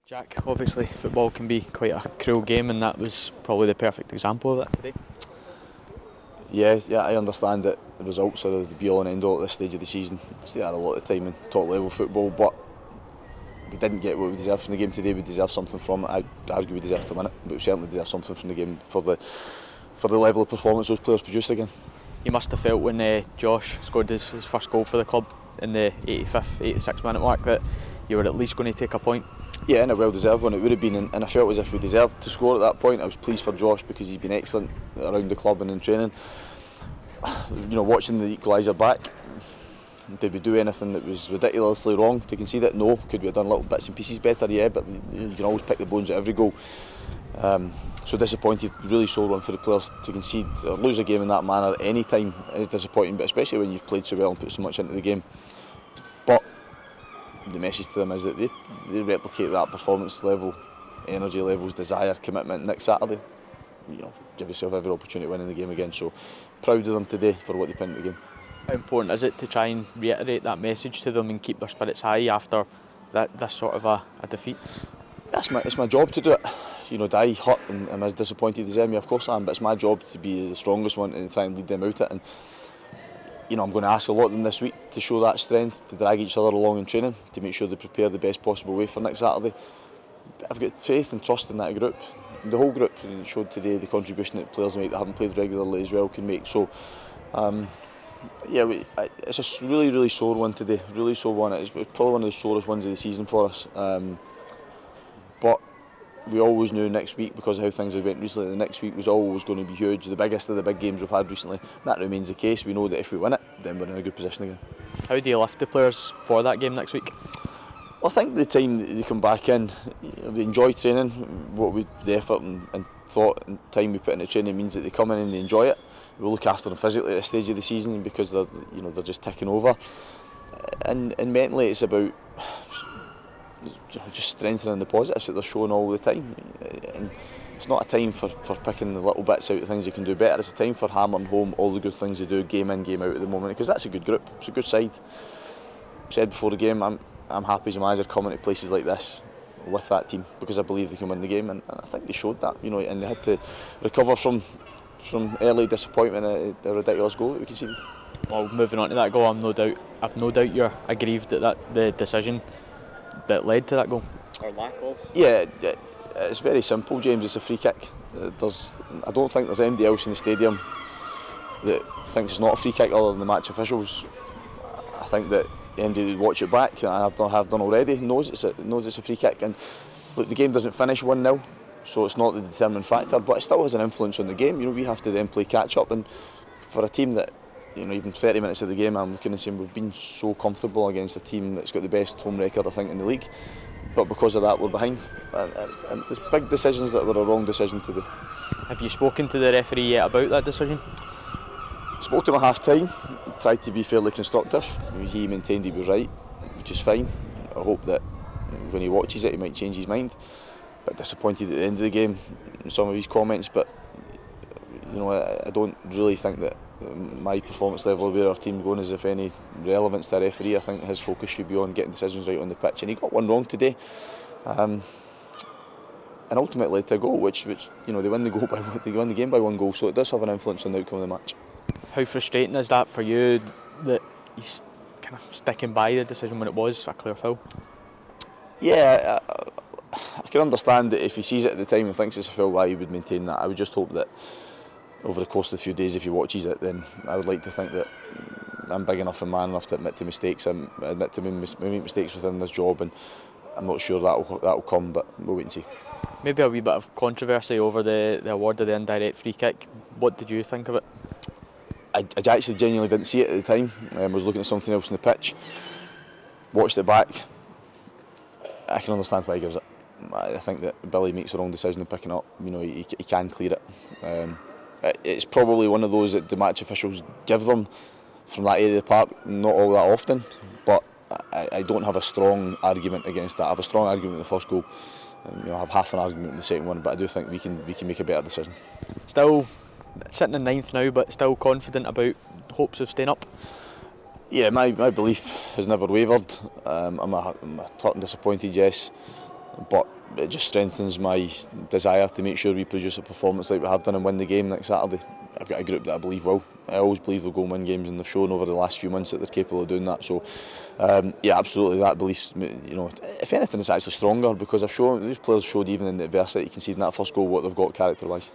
Jack, obviously football can be quite a cruel game, and that was probably the perfect example of that today. Yeah, I understand that the results are the be-all and end-all at this stage of the season. They are a lot of time in top-level football, but we didn't get what we deserved from the game today. We deserve something from it. I argue we deserve to win it, but we certainly deserve something from the game for the level of performance those players produced again. You must have felt when Josh scored his first goal for the club in the 85th, 86th minute mark that you were at least going to take a point. Yeah, and a well-deserved one it would have been, and I felt as if we deserved to score at that point. I was pleased for Josh because he's been excellent around the club and in training. You know, watching the equaliser back, did we do anything that was ridiculously wrong to concede it? No. Could we have done little bits and pieces better? Yeah, but you can always pick the bones at every goal. So disappointed, really sore one for the players to concede or lose a game in that manner any time is disappointing, but especially when you've played so well and put so much into the game. But the message to them is that they replicate that performance level, energy levels, desire, commitment next Saturday. You know, give yourself every opportunity to win in the game again. So proud of them today for what they put into the game. How important is it to try and reiterate that message to them and keep their spirits high after this sort of a defeat? It's my job to do it. You know, die hurt and I'm as disappointed as them. Of course I am, but it's my job to be the strongest one and try and lead them out it. And you know, I'm going to ask a lot of them this week to show that strength, to drag each other along in training, to make sure they prepare the best possible way for next Saturday. I've got faith and trust in that group. The whole group showed today the contribution that players make that haven't played regularly as well can make. So, yeah, it's a really sore one today. Really sore one. It's probably one of the sorest ones of the season for us. But we always knew next week, because of how things have went recently, the next week was always going to be huge, the biggest of the big games we've had recently. That remains the case. We know that if we win it, then we're in a good position again. How do you lift the players for that game next week? Well, I think the time that they come back in, they enjoy training. The effort and thought and time we put into training means that they come in and they enjoy it. We look after them physically at this stage of the season because they're just ticking over. And mentally, it's about just strengthening the positives that they're showing all the time. And it's not a time for picking the little bits out of things you can do better. It's a time for hammering home all the good things they do, game in, game out at the moment, because that's a good group. It's a good side. Said before the game, I'm happy as a manager coming to places like this with that team because I believe they can win the game, and I think they showed that. You know, and they had to recover from early disappointment at a ridiculous goal that we conceded. Well, moving on to that goal, I've no doubt you're aggrieved at the decision that led to that goal, or lack of. Yeah, it's very simple, James. It's a free kick. I don't think there's anybody else in the stadium that thinks it's not a free kick other than the match officials. I think that anybody who watch it back, and have done already, knows it's a free kick. And look, the game doesn't finish 1-0, so it's not the determining factor, but it still has an influence on the game. You know, we have to then play catch up, and for a team that, you know, even 30 minutes of the game, I'm looking and saying we've been so comfortable against a team that's got the best home record, I think, in the league. But because of that, we're behind. And there's big decisions that were a wrong decision today. Have you spoken to the referee yet about that decision? Spoke to him at half-time, tried to be fairly constructive. He maintained he was right, which is fine. I hope that when he watches it, he might change his mind. But disappointed at the end of the game in some of his comments. But you know, I don't really think that my performance level, where our team going, is of any relevance to a referee. I think his focus should be on getting decisions right on the pitch, and he got one wrong today, and ultimately to a goal, which you know, they win the game by 1 goal, so it does have an influence on the outcome of the match. How frustrating is that for you that he's kind of sticking by the decision when it was a clear foul? Yeah, I can understand that if he sees it at the time and thinks it's a foul, why he would maintain that. I would just hope that over the course of the few days, if he watches it, then I would like to think that I'm big enough and man enough to admit to mistakes. I admit to make mistakes within this job, and I'm not sure that'll come, but we'll wait and see. Maybe a wee bit of controversy over the award of the indirect free kick. What did you think of it? I actually genuinely didn't see it at the time. I was looking at something else on the pitch. Watched it back. I can understand why he gives it. I think that Billy makes the wrong decision in picking it up. You know, he can clear it. It's probably one of those that the match officials give them from that area of the park, not all that often, but I don't have a strong argument against that. I have a strong argument in the first goal, and you know, I have half an argument in the second one, but I do think we can make a better decision. Still sitting in 9th now, but still confident about hopes of staying up? Yeah, my belief has never wavered. I'm hurt and disappointed, yes. but it just strengthens my desire to make sure we produce a performance like we have done and win the game next Saturday. I've got a group that I believe will. I always believe they'll go and win games, and they've shown over the last few months that they're capable of doing that. So, yeah, absolutely, that belief. If anything, it's actually stronger because these players showed even in the adversity, conceding that first goal, what they've got character-wise.